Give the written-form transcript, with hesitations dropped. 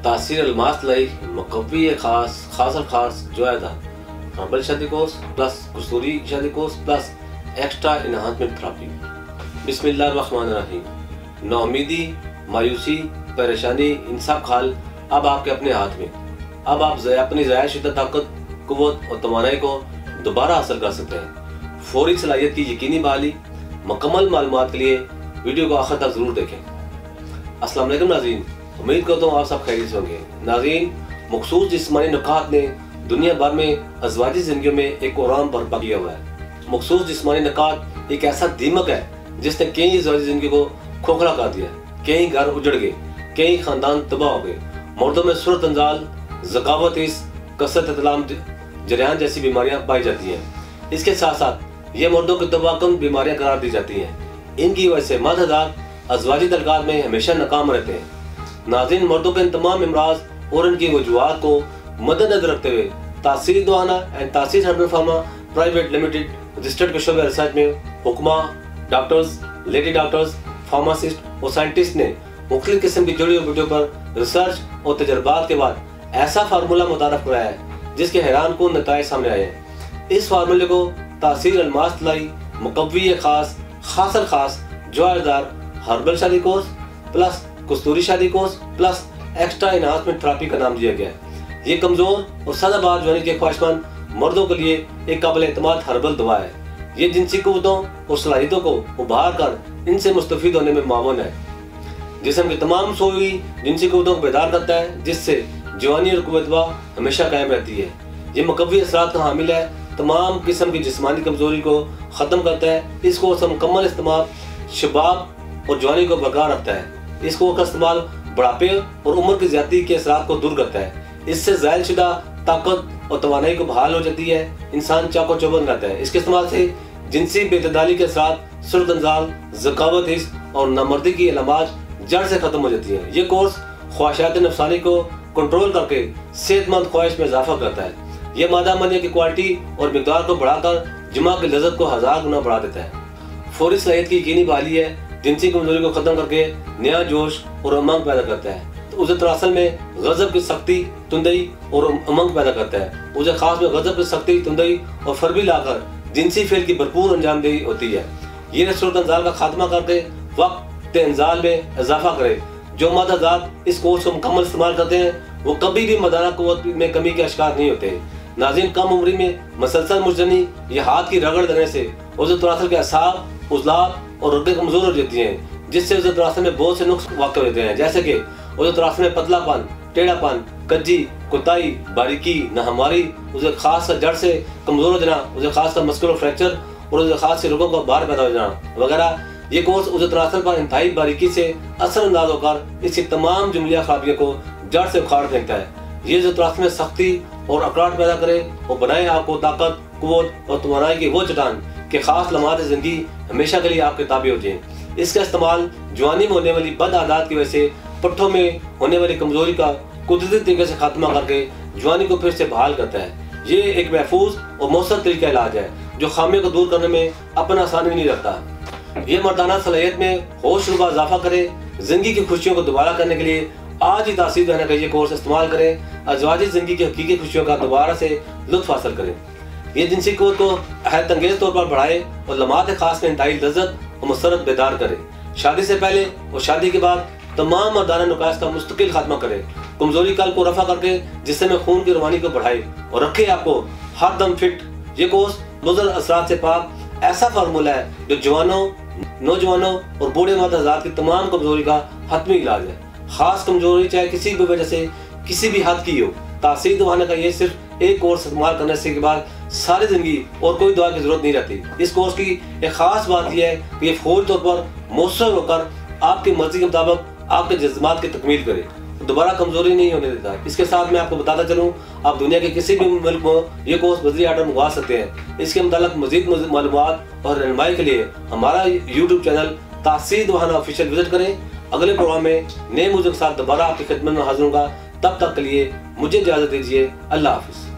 तासीर अलमास लाई मुकव्वी खास खासर खास जोयदा हर्बल शादी कोर्स प्लस कसूरी शादी course plus extra enhancement therapy. बिस्मिल्लाहिर्रहमानिर्रहीम। नाउमीदी, मायूसी, परेशानी, इन सब खाल अब आपके अपने हाथ में। अब आप अपनी ज़ाया शुदा ताकत, कुव्वत और तवानाई को दोबारा हासिल कर सकते हैं। फौरी सलाहियत की यकीनी बहाली। मुकम्मल मालूमात के लिए वीडियो को आखिर तक ज़रूर देखें। अस्सलाम वालेकुम नाज़रीन, उम्मीद करता हूँ आप सब खैरियत से होंगे। नाज़रीन, मखसूस जिस्मानी नुकात ने दुनिया भर में अज़वाजी ज़िंदगियों में एक कोराम बर्पा किया हुआ है। मखसूस जिस्मानी नुकात एक ऐसा दीमक है जिसने कई अज़वाजी ज़िंदगी को खोखला कर दिया। कई घर उजड़ गए, कई ख़ानदान तबाह हो गए। मर्दों में सूरत अंजाल, ज़कावत, कसरत इतलाम जरियान जैसी बीमारियां पाई जाती हैं। इसके साथ साथ ये मर्दों की तबाहकुन बीमारियां करार दी जाती हैं। इनकी वजह से मर्द हज़रात अज़वाजी तल्क़ात में हमेशा नाकाम रहते हैं। नाज़रीन, मर्दों के इन तमाम अमराज और इनकी वजूहात को मद्देनजर रखते हुए तासीर दवाना एंड तासीर herbal pharma private limited registered के शोबे रिसर्च में हुक्मा, डॉक्टर्स, लेडी डॉक्टर्स, फार्मासिस्ट और साइंटिस्ट ने मुख्तलिफ किस्म की जड़ी बूटियों पर रिसर्च और तजर्बात के बाद ऐसा फार्मूला मुतारफ कराया है जिसके हैरान कुन नताइज सामने आए हैं। इस फार्मूले को तासीर अलमास लाई मुकव्वी खास खासर खास जोयदार हर्बल शादी कोर्स प्लस कस्तूरी शादी course plus extra enhancement therapy का नाम दिया गया है। ये कमजोर और सदाबहार जवानी के ख्वाहिशमंद मर्दों के लिए एक काबिल एतमाद हर्बल दवा है। ये जिनसी कुव्वतों और सलाहियतों को उभार कर इनसे मुस्तफीद होने में मावन है। जिस्म की तमाम सोई जिनसी कुव्वतों को बेदार करता है, जिससे जवानी और कुव्वतवा हमेशा कायम रहती है। ये मुकव्वी असरात का हामिल है, तमाम किस्म की जिस्मानी कमजोरी को ख़त्म करता है। इसको मुकम्मल इस्तेमाल शबाब और जवानी को बरकरार रखता है। इसको का इस्तेमाल बुढ़ापे और उम्र की ज्यादती के असरात को दूर करता है। इससे ज़ायल शुदा ताकत और तवानाई को बहाल हो जाती है। इंसान चाको चौबंद रहता है। इसके इस्तेमाल से जिनसी बेतदाली के असरात, सुर्ख अंजाल, ज़कावत, हिस्स और नामर्दी की अलामात जड़ से ख़त्म हो जाती है। ये कोर्स ख्वाहिशात नफ्सानी को कंट्रोल करके सेहतमंद ख्वाहिश में इजाफा करता है। यह मादा मनिया की क्वालिटी और मिकदार को बढ़ाकर जुमा की लज़्ज़त को 1000 गुना बढ़ा देता है। फौरी सलाहियत की यकीनी बहाली है, जिनसी कमजोरी को खत्म करके नया जोश और उमंग पैदा करता है। तो उसे तरासल में गजब की सख्ती, तुंदई और उमंग पैदा करता है। उसे खास में गजब की सख्ती, तुंदई और फरबी लाकर जिनसी फेल की भरपूर अंजामदेही होती है। ये सूरत अंजाल का खात्मा करके वक्त इंजाल में इजाफा करे। जो मर्द हज़रात इस कोर्स को मुकम्मल इस्तेमाल करते हैं वो कभी भी मर्दाना कुव्वत में कमी के शिकार नहीं होते। नाज़रीन, कम उम्री में मसलसल मुजनी या हाथ की रगड़ देने से उसे तरासल के असाब, उज़लात और रगें कमजोर हो जाती हैं, जिससे उसे तरासल में बहुत से नुक्स वाक़ होते हैं, जैसे कि उसे तरासल में पतलापन, टेढ़ापन, कज्जी, कुताई, बारीकी, नाहमारी, उसे खास जड़ से कमजोर हो जाना, उसे खास कर मस्कुलर फ्रैक्चर और उसे खास से रोगों का बाहर पैदा हो जाना वगैरह। ये कोर्स उसे तरासल पर इंतहाई बारीकी से असरअंदाज होकर इसकी तमाम जुमलिया खराबियों को जड़ से उखाड़ फेंकता है। ये जो तरासल में सख्ती और अकड़ाहट पैदा करे और बनाए आपको ताकत, कुव्वत और तवानाई की वो चट्टान के खास लम्हात ज़िंदगी हमेशा के लिए आपके ताबे हो जाए। इसका इस्तेमाल जवानी में होने वाली बद आदत की वजह से पट्ठों में होने वाली कमजोरी का कुदरती तरीके से खात्मा करके जवानी को फिर से बहाल करता है। ये एक महफूज और मौसर तरीका इलाज है जो खामियों को दूर करने में अपना आसानी नहीं रखता। ये मर्दाना सलाहियत में होश रुबा इजाफा करे। जिंदगी की खुशियों को दोबारा करने के लिए आज ही तासीर दवाना का ये कोर्स इस्तेमाल करें। अज़वाजी जिंदगी की हकीकी खुशियों का दोबारा से लुत्फ हासिल करें। ये जिनसी कुव्वत को हैरत अंगेज तौर पर बढ़ाए और लम्हात खास में इंतहाई लज़्ज़त और मुसरत बेदार करे। शादी से पहले और शादी के बाद तमाम मर्दाना नुकास का मुस्तकिल खात्मा करे। कमजोरी कल को रफा करके जिससे में खून की रवानी को बढ़ाए और रखे आपको हर दम फिट। ये कोर्स मुज़र असरात से पाक ऐसा फार्मूला है जो जवानों, नौजवानों और बूढ़े मर्द हज़रात की तमाम कमजोरी का हतमी इलाज है। खास कमजोरी चाहे किसी भी वजह से किसी भी हद की हो, तासीर दवाना का ये सिर्फ एक कोर्स इस्तेमाल करने से के बाद सारी जिंदगी और कोई दवा की जरूरत नहीं रहती। इस कोर्स की एक खास बात यह है कि ये फौरी तौर पर मौसर होकर आपकी मर्जी के मुताबिक आपके जज्बात की तकमील करे, दोबारा कमजोरी नहीं होने देता। इसके साथ मैं आपको बताता चलूँ, आप दुनिया के किसी भी मुल्क में ये कोर्स बजरी आर्डर मंगवा सकते हैं। इसके मुताबिक मजीद मालूमात और रहनुमाई के लिए हमारा यूट्यूब चैनल तासीर दवाना ऑफिशियल विजिट करें। अगले प्रोग्राम में नए मौजूद के साथ दोबारा आपकी खिदमत में हाजिर होगा। तब तक के लिए मुझे इजाज़त दीजिए। अल्लाह हाफिज़।